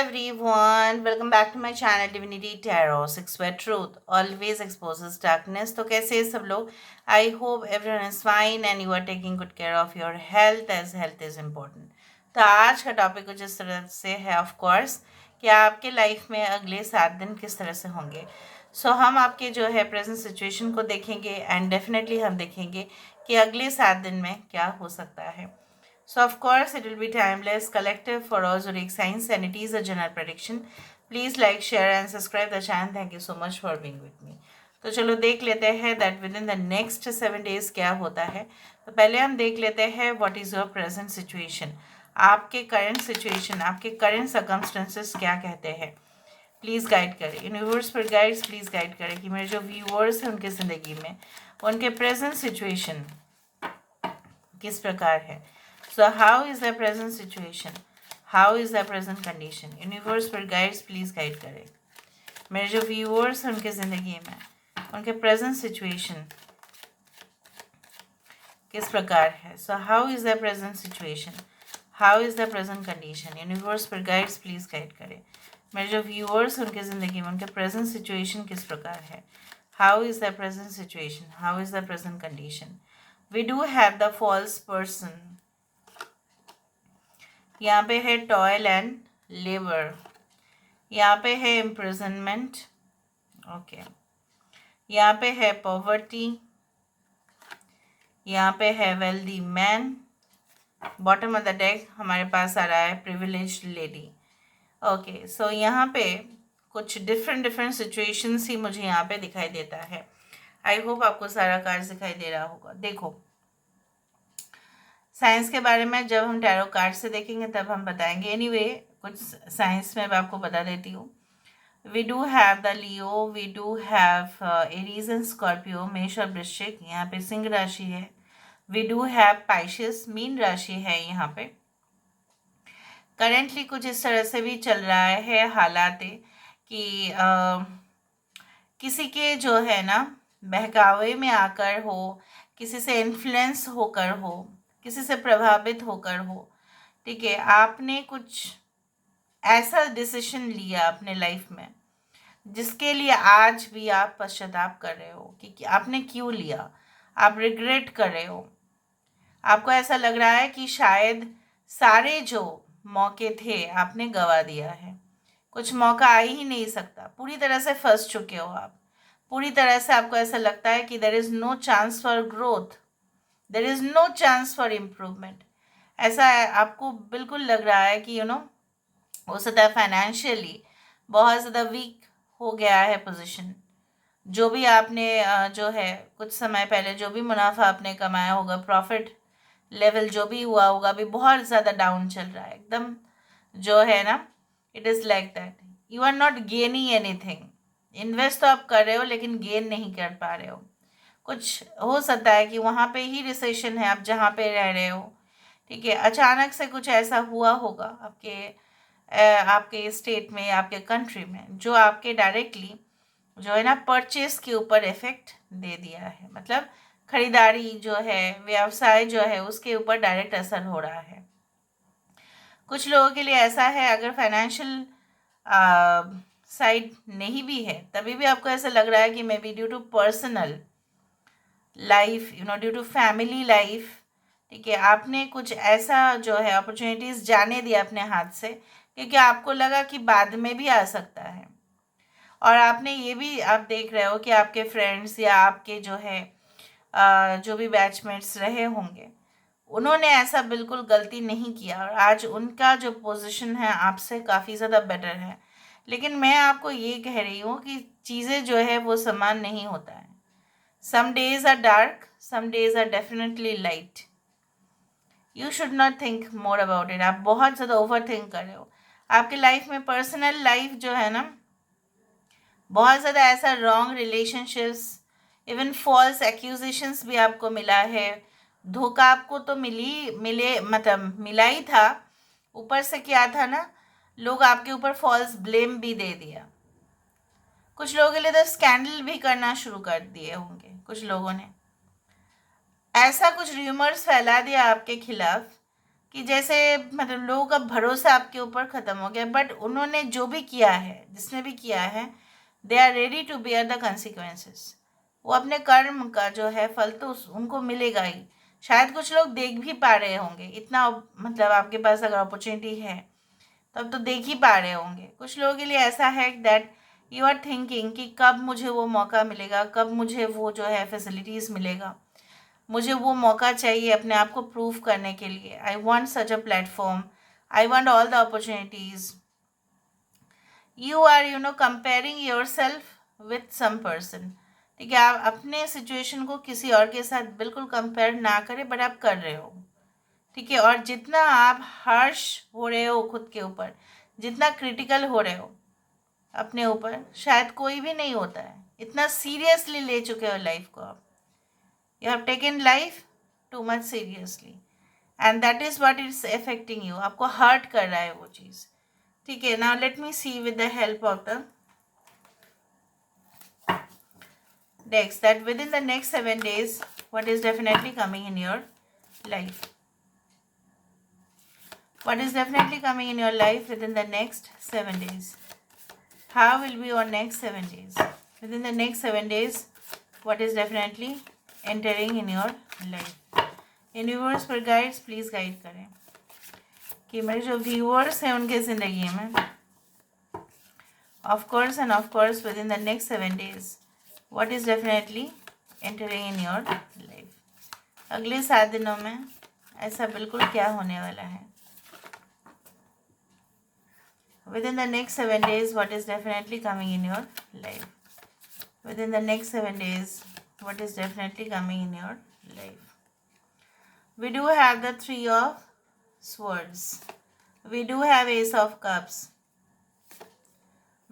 everyone, welcome back to my channel Divinity Tarot 6 where truth always exposes darkness. तो कैसे हैं सब लोग? I hope everyone is fine and you are taking good care of your health as health is important. तो आज का topic कुछ इस तरह से है ऑफ कोर्स कि आपके लाइफ में अगले 7 दिन किस तरह से होंगे. सो हम आपके जो है प्रेजेंट सिचुएशन को देखेंगे एंड डेफिनेटली हम देखेंगे कि अगले 7 दिन में क्या हो सकता है. So of course it will be timeless, collective for all zodiac signs and it is a general prediction. Please like, share and subscribe the channel. Thank you so much for being with me. तो चलो देख लेते हैं that within the next 7 days क्या होता है. तो पहले हम देख लेते हैं what is your present situation. आपके current situation, आपके current circumstances क्या कहते हैं. प्लीज़ गाइड करें. यूनिवर्स पर गाइड्स प्लीज़ गाइड करें कि मेरे जो व्यूअर्स हैं उनके ज़िंदगी में उनके प्रेजेंट सिचुएशन किस प्रकार है. So how is the present situation? How is the present condition? Universe पर गाइड्स प्लीज़ गाइड करें. मेरे जो व्यूअर्स हैं उनके ज़िंदगी में उनके प्रेजेंट सिचुएशन किस प्रकार है. So how is the present situation, how is the present condition. Universe पर गाइड्स प्लीज़ गाइड करें. मेरे जो व्यूअर्स हैं उनके ज़िंदगी में उनके प्रेजेंट सिचुएशन किस प्रकार है. How is the present situation, how is the present condition. We do have the false person. यहाँ पे है टॉयल एंड लेबर. यहाँ पे है इम्प्रिजनमेंट. ओके. यहाँ पे है पॉवर्टी. यहाँ पे है wealthy man. Bottom of the deck हमारे पास आ रहा है प्रिविलेज्ड लेडी. ओके. सो यहाँ पे कुछ डिफरेंट सिचुएशंस ही मुझे यहाँ पे दिखाई देता है. आई होप आपको सारा कार्ड दिखाई दे रहा होगा. देखो, साइंस के बारे में जब हम टैरो कार्ड से देखेंगे तब हम बताएंगे. एनीवे कुछ साइंस में मैं आपको बता देती हूँ. We do have the Leo, we do have Aries and Scorpio, मेष और वृश्चिक. यहाँ पे सिंह राशि है. वी डू हैव पाइशियस, मीन राशि है. यहाँ पे करेंटली कुछ इस तरह से भी चल रहा है हालात कि किसी के जो है ना बहकावे में आकर हो, किसी से इन्फ्लुएंस होकर हो, किसी से प्रभावित होकर हो. ठीक है, आपने कुछ ऐसा डिसीजन लिया अपने लाइफ में जिसके लिए आज भी आप पश्चाताप कर रहे हो कि आपने क्यों लिया. आप रिग्रेट कर रहे हो. आपको ऐसा लग रहा है कि शायद सारे जो मौके थे आपने गंवा दिया है. कुछ मौका आ ही नहीं सकता. पूरी तरह से फंस चुके हो आप. पूरी तरह से आपको ऐसा लगता है कि there is no chance for growth, there is no chance for improvement. ऐसा आपको बिल्कुल लग रहा है कि हो सकता है फाइनेंशियली बहुत ज़्यादा वीक हो गया है पोजीशन. जो भी आपने जो है कुछ समय पहले जो भी मुनाफा आपने कमाया होगा, प्रॉफिट लेवल जो भी हुआ होगा, अभी बहुत ज़्यादा डाउन चल रहा है एकदम. जो है ना, it is like that you are not gaining anything. Invest तो आप कर रहे हो लेकिन गेन नहीं कर पा रहे हो. कुछ हो सकता है कि वहाँ पे ही रिसेशन है आप जहाँ पे रह रहे हो. ठीक है, अचानक से कुछ ऐसा हुआ होगा आपके स्टेट में, आपके कंट्री में, जो आपके डायरेक्टली जो है ना परचेस के ऊपर इफेक्ट दे दिया है. मतलब खरीदारी जो है, व्यवसाय जो है, उसके ऊपर डायरेक्ट असर हो रहा है. कुछ लोगों के लिए ऐसा है अगर फाइनेंशियल साइड नहीं भी है तभी भी आपको ऐसा लग रहा है कि may be due to personal life, due to family life. ठीक है, आपने कुछ ऐसा जो है अपॉर्चुनिटीज़ जाने दिया अपने हाथ से क्योंकि आपको लगा कि बाद में भी आ सकता है. और आपने ये भी आप देख रहे हो कि आपके फ्रेंड्स या आपके जो है जो भी बैचमेट्स रहे होंगे उन्होंने ऐसा बिल्कुल गलती नहीं किया और आज उनका जो पोजीशन है आपसे काफ़ी ज़्यादा बेटर है. लेकिन मैं आपको ये कह रही हूँ कि चीज़ें जो है वो समान नहीं होता है. Some days are dark, some days are definitely light. You should not think more about it. आप बहुत ज़्यादा ओवर थिंक कर रहे हो. आपके लाइफ में पर्सनल लाइफ जो है ना बहुत ज़्यादा ऐसा wrong relationships, even false accusations भी आपको मिला है. धोखा आपको तो मिला ही था. ऊपर से क्या था ना, लोग आपके ऊपर फॉल्स ब्लेम भी दे दिया. कुछ लोगों के लिए तो स्कैंडल भी करना शुरू कर दिए होंगे. कुछ लोगों ने ऐसा कुछ र्यूमर्स फैला दिया आपके खिलाफ कि जैसे मतलब लोगों का भरोसा आपके ऊपर ख़त्म हो गया, बट उन्होंने जो भी किया है, जिसने भी किया है, they are ready to bear the consequences. वो अपने कर्म का जो है फल तो उनको मिलेगा ही। शायद कुछ लोग देख भी पा रहे होंगे, इतना मतलब आपके पास अगर अपॉर्चुनिटी है तब तो देख ही पा रहे होंगे। कुछ लोगों के लिए ऐसा है दैट यू आर थिंकिंग कि कब मुझे वो मौका मिलेगा, कब मुझे वो जो है फैसिलिटीज़ मिलेगा, मुझे वो मौका चाहिए अपने आप को प्रूव करने के लिए। I want such a platform, I want all the opportunities. You are comparing yourself with some person. ठीक है, आप अपने सिचुएशन को किसी और के साथ बिल्कुल कंपेयर ना करें, बट आप कर रहे हो। ठीक है, और जितना आप हार्श हो रहे हो खुद के ऊपर, जितना क्रिटिकल हो रहे हो अपने ऊपर, शायद कोई भी नहीं होता है। इतना सीरियसली ले चुके हो लाइफ को आप। You have taken life too much seriously and that is what is affecting you. आपको हर्ट कर रहा है वो चीज़। ठीक है, now let me see with the help of the decks that within the next 7 days what is definitely coming in your life. What is definitely coming in your life within the next 7 days? How will be your next 7 days? Within the next 7 days, what is definitely entering in your life? Universe पर guides please guide करें कि मेरे जो viewers हैं उनके ज़िंदगी में of course end of course with in the next 7 days what is definitely entering in your life. अगले 7 दिनों में ऐसा बिल्कुल क्या होने वाला है? Within the next 7 days what is definitely coming in your life? Within the next 7 days what is definitely coming in your life? We do have the 3 of swords. We do have ace of cups.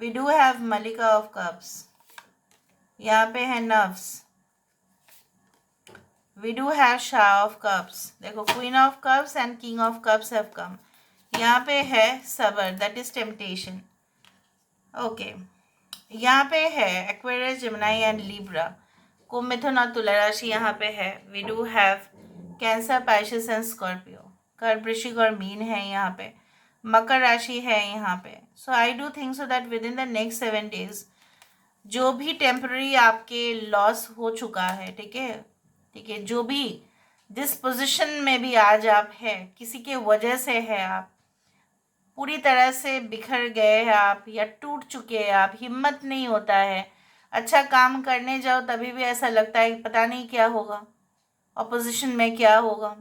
We do have malika of cups. यहाँ पे है नफ्स। We do have shah of cups. देखो queen of cups and king of cups have come. यहाँ पे है सबर, that is temptation. Okay, यहाँ पे है एक्वेरियस, जेमिनी एंड लिब्रा। कुंभ, मिथुन और तुला राशि यहाँ पे है। We do have Cancer, Pisces and Scorpio. कर्क, वृश्चिक और मीन है यहाँ पे। मकर राशि है यहाँ पे। So I do think so that within the next 7 days जो भी टेम्पररी आपके लॉस हो चुका है, ठीक है, जो भी जिस पोजीशन में भी आज आप है, किसी के वजह से है, आप पूरी तरह से बिखर गए हैं आप, या टूट चुके हैं आप, हिम्मत नहीं होता है, अच्छा काम करने जाओ तभी भी ऐसा लगता है कि पता नहीं क्या होगा, ऑपोजिशन में क्या होगा,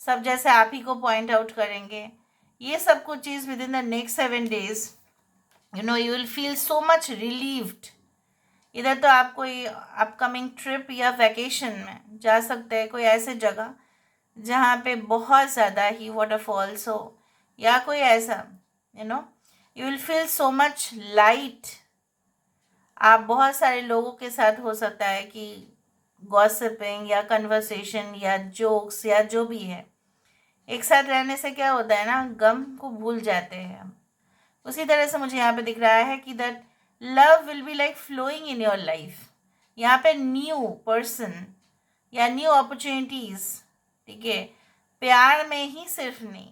सब जैसे आप ही को पॉइंट आउट करेंगे। ये सब कुछ चीज़ within the next 7 days you will feel so much relieved. इधर तो आप कोई अपकमिंग ट्रिप या वैकेशन में जा सकते हैं, कोई ऐसे जगह जहाँ पे बहुत ज़्यादा ही वाटरफॉल्स हो, या कोई ऐसा you will feel so much light. आप बहुत सारे लोगों के साथ हो सकता है कि गॉसिपिंग या कन्वर्सेशन या जोक्स या जो भी है, एक साथ रहने से क्या होता है ना, गम को भूल जाते हैं हम। उसी तरह से मुझे यहाँ पे दिख रहा है कि that love will be like flowing in your life. यहाँ पे न्यू पर्सन या न्यू अपॉर्चुनिटीज़, ठीक है, प्यार में ही सिर्फ नहीं।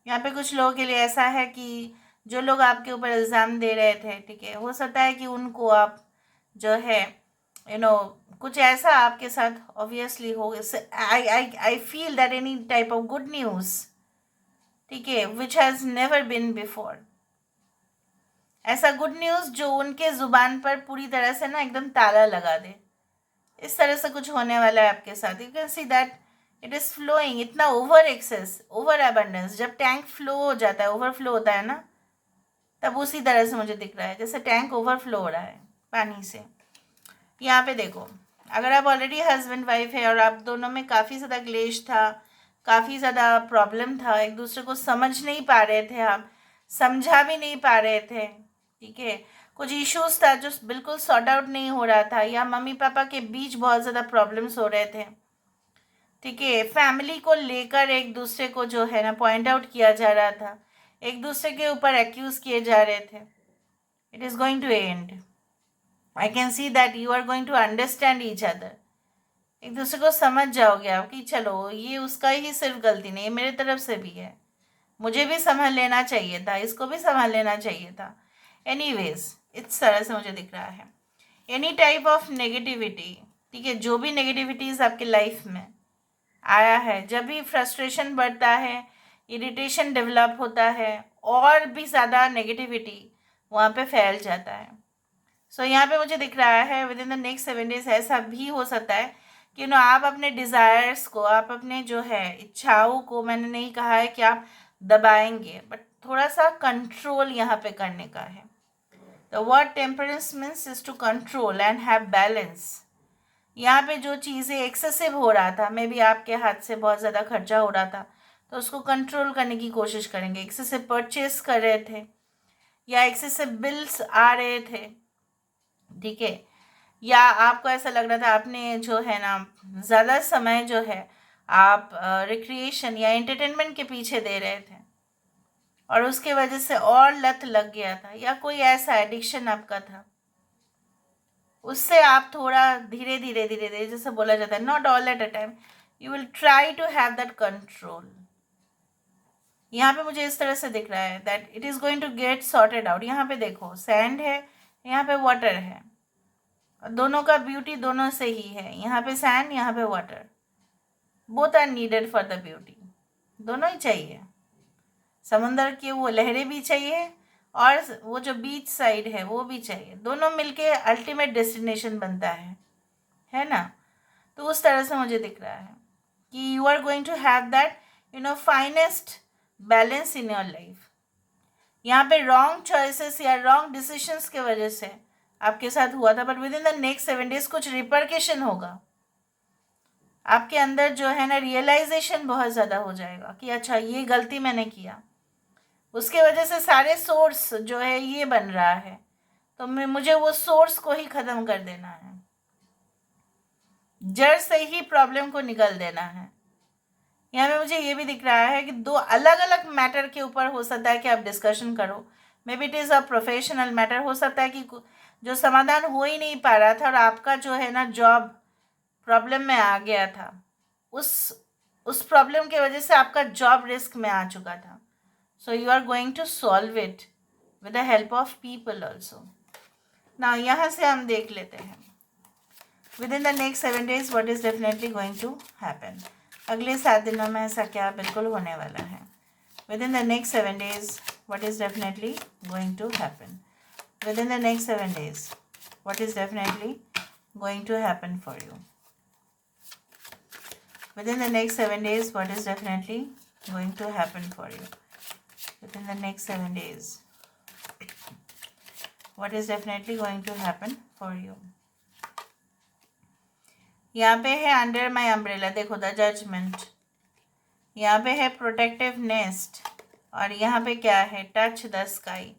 यहाँ पे कुछ लोगों के लिए ऐसा है कि जो लोग आपके ऊपर इल्ज़ाम दे रहे थे, ठीक है, हो सकता है कि उनको आप जो है कुछ ऐसा आपके साथ ऑब्वियसली हो। I feel that any type of good news, ठीक है, which has never been before, ऐसा गुड न्यूज़ जो उनके ज़ुबान पर पूरी तरह से ना एकदम ताला लगा दे, इस तरह से कुछ होने वाला है आपके साथ। You can see that it is flowing, इतना ओवर एक्सेस, ओवर अबंडेंस। जब टैंक फ्लो हो जाता है, ओवरफ्लो होता है ना, तब उसी तरह से मुझे दिख रहा है जैसे टैंक ओवरफ्लो हो रहा है पानी से। यहाँ पे देखो, अगर आप ऑलरेडी हस्बैंड वाइफ है और आप दोनों में काफ़ी ज़्यादा क्लेश था, काफ़ी ज़्यादा प्रॉब्लम था, एक दूसरे को समझ नहीं पा रहे थे, आप समझा भी नहीं पा रहे थे, ठीक है, कुछ इश्यूज था जो बिल्कुल सॉर्ट आउट नहीं हो रहा था, या मम्मी पापा के बीच बहुत ज़्यादा प्रॉब्लम्स हो रहे थे, ठीक है, फैमिली को लेकर एक दूसरे को जो है ना पॉइंट आउट किया जा रहा था, एक दूसरे के ऊपर एक्यूज किए जा रहे थे। It is going to end. I can see that you are going to understand each other. एक दूसरे को समझ जाओगे आप कि चलो ये उसका ही सिर्फ गलती नहीं, मेरे तरफ से भी है, मुझे भी संभाल लेना चाहिए था, इसको भी संभाल लेना चाहिए था। एनीवेज, इस तरह से मुझे दिख रहा है। एनी टाइप ऑफ नेगेटिविटी, ठीक है, जो भी नेगेटिविटीज़ आपके लाइफ में आया है, जब भी फ्रस्ट्रेशन बढ़ता है, इरिटेशन डेवलप होता है, और भी ज़्यादा नेगेटिविटी वहाँ पे फैल जाता है। सो यहाँ पे मुझे दिख रहा है within the next 7 days ऐसा भी हो सकता है कि आप अपने डिज़ायर्स को, आप अपने जो है इच्छाओं को, मैंने नहीं कहा है कि आप दबाएंगे, बट थोड़ा सा कंट्रोल यहाँ पे करने का है। The word temperance means is to control and have balance. यहाँ पे जो चीज़ें एक्सेसिव हो रहा था, मे बी आपके हाथ से बहुत ज़्यादा खर्चा हो रहा था, तो उसको कंट्रोल करने की कोशिश करेंगे। एक्सेसिव परचेस कर रहे थे या एक्सेसिव बिल्स आ रहे थे, ठीक है, या आपको ऐसा लग रहा था आपने जो है ना ज़्यादा समय जो है आप रिक्रिएशन या एंटरटेनमेंट के पीछे दे रहे थे, और उसके वजह से और लत लग गया था, या कोई ऐसा एडिक्शन आपका था, उससे आप थोड़ा धीरे धीरे धीरे धीरे, जैसे बोला जाता है, not all at a time, you will try to have that control. यहाँ पे मुझे इस तरह से दिख रहा है that it is going to get sorted out. यहाँ पे देखो सैंड है, यहाँ पे वाटर है, और दोनों का ब्यूटी दोनों से ही है। यहाँ पे सैंड, यहाँ पे water, both are needed for the beauty. दोनों ही चाहिए, समंदर की वो लहरें भी चाहिए और वो जो बीच साइड है वो भी चाहिए। दोनों मिलके अल्टीमेट डेस्टिनेशन बनता है ना। तो उस तरह से मुझे दिख रहा है कि you are going to have that finest balance in your life. यहाँ पे रॉन्ग चॉइसेस या रॉन्ग डिसीशंस के वजह से आपके साथ हुआ था, but within the next 7 days कुछ रिपरकेशन होगा आपके अंदर, जो है ना रियलाइजेशन बहुत ज़्यादा हो जाएगा कि अच्छा ये गलती मैंने किया, उसके वजह से सारे सोर्स जो है ये बन रहा है, तो मुझे वो सोर्स को ही ख़त्म कर देना है, जड़ से ही प्रॉब्लम को निकल देना है। यहाँ पे मुझे ये भी दिख रहा है कि 2 अलग अलग मैटर के ऊपर हो सकता है कि आप डिस्कशन करो। May be it is a professional matter, हो सकता है कि जो समाधान हो ही नहीं पा रहा था और आपका जो है ना जॉब प्रॉब्लम में आ गया था, उस प्रॉब्लम की वजह से आपका जॉब रिस्क में आ चुका था। So you are going to solve it with the help of people also. ना यहाँ से हम देख लेते हैं within the next 7 days what is definitely going to happen. अगले 7 दिनों में ऐसा क्या बिल्कुल होने वाला है। Within the next 7 days what is definitely going to happen. Within the next 7 days what is definitely going to happen for you. Within the next 7 days, what is definitely going to happen for you? Within the next 7 days, what is definitely going to happen for you? यहाँ पे है under my umbrella, देखो the judgement, यहाँ पे है protective nest, और यहाँ पे क्या है टच द स्काई।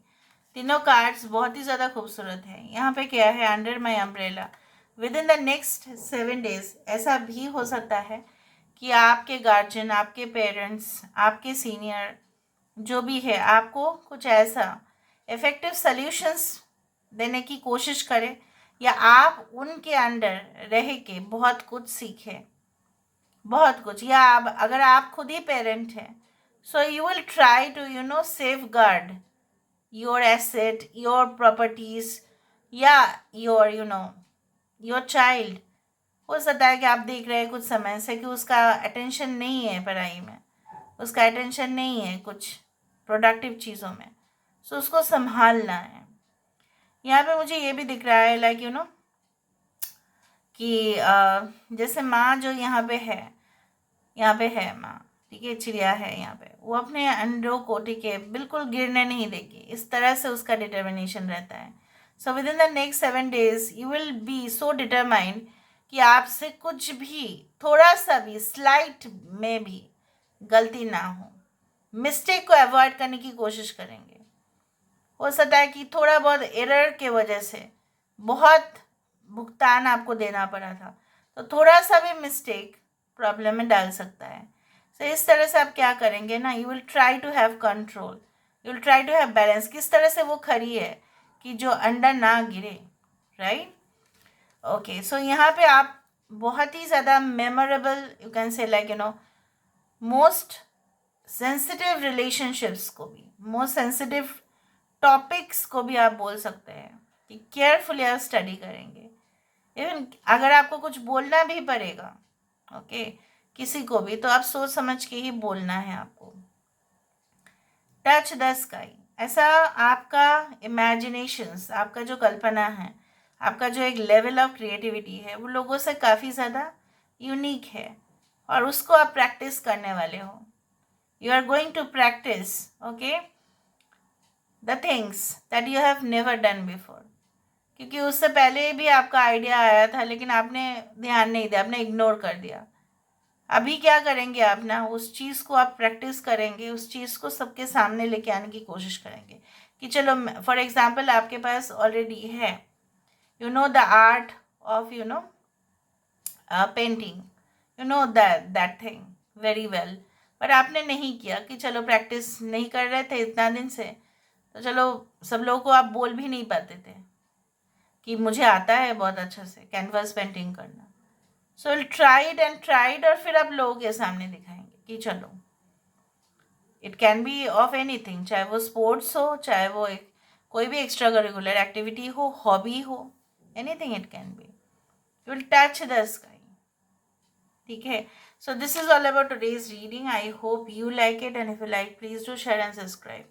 तीनों कार्ड्स बहुत ही ज़्यादा खूबसूरत है। यहाँ पे क्या है under my umbrella. With in the next 7 days ऐसा भी हो सकता है कि आपके गार्जियन, आपके पेरेंट्स, आपके सीनियर जो भी है, आपको कुछ ऐसा इफ़ेक्टिव सल्यूशंस देने की कोशिश करें, या आप उनके अंडर रह के बहुत कुछ सीखें, बहुत कुछ। या अगर आप खुद ही पेरेंट हैं, so you will try to safeguard your asset, your properties, या योर चाइल्ड। हो सकता है कि आप देख रहे हैं कुछ समय से कि उसका अटेंशन नहीं है पढ़ाई में, उसका अटेंशन नहीं है कुछ प्रोडक्टिव चीज़ों में, सो उसको संभालना है। यहाँ पे मुझे ये भी दिख रहा है लाइक कि जैसे माँ जो यहाँ पे है माँ, ठीक है, चिड़िया है यहाँ पे, वो अपने अंडों को, ठीक है, बिल्कुल गिरने नहीं देगी, इस तरह से उसका डिटर्मिनेशन रहता है। So with in the next 7 days you will be so determined कि आपसे कुछ भी, थोड़ा सा भी, स्लाइट में भी गलती ना हो, मिस्टेक को अवॉइड करने की कोशिश करेंगे। हो सकता है कि थोड़ा बहुत एरर के वजह से बहुत भुगतान आपको देना पड़ा था, तो थोड़ा सा भी मिस्टेक प्रॉब्लम में डाल सकता है। तो इस तरह से आप क्या करेंगे ना, you will try to have control, you will try to have balance. किस तरह से वो खड़ी है कि जो अंडा ना गिरे, राइट। ओके, सो यहाँ पे आप बहुत ही ज़्यादा memorable, you can say like most sensitive relationships को भी, मोस्ट सेंसिटिव टॉपिक्स को भी आप बोल सकते हैं कि केयरफुली आप स्टडी करेंगे। इवन अगर आपको कुछ बोलना भी पड़ेगा, ओके, किसी को भी, तो आप सोच समझ के ही बोलना है आपको। टच द स्काई, ऐसा आपका इमेजिनेशंस, आपका जो कल्पना है, आपका जो एक लेवल ऑफ क्रिएटिविटी है, वो लोगों से काफ़ी ज़्यादा यूनिक है और उसको आप प्रैक्टिस करने वाले हो। You are going to practice, okay, the things that you have never done before, क्योंकि उससे पहले भी आपका आइडिया आया था लेकिन आपने ध्यान नहीं दिया, आपने इग्नोर कर दिया। अभी क्या करेंगे आप ना, उस चीज़ को आप प्रैक्टिस करेंगे, उस चीज़ को सबके सामने लेके आने की कोशिश करेंगे कि चलो, फॉर एग्जांपल आपके पास ऑलरेडी है, you know the art of painting, you know that thing very well, पर आपने नहीं किया कि चलो प्रैक्टिस नहीं कर रहे थे इतना दिन से, तो चलो सब लोगों को आप बोल भी नहीं पाते थे कि मुझे आता है बहुत अच्छा से कैनवास पेंटिंग करना। सो ट्राइड एंड ट्राइड, और फिर आप लोगों के सामने दिखाएंगे कि चलो, it can be of anything, चाहे वो स्पोर्ट्स हो, चाहे वो एक कोई भी एक्स्ट्रा करिकुलर एक्टिविटी हो, हॉबी हो, anything it can be, you will touch the sky. ठीक है, so this is all about today's reading. I hope you like it, and if you like, please do share and subscribe.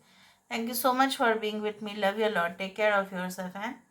Thank you so much for being with me. Love you a lot. Take care of yourself and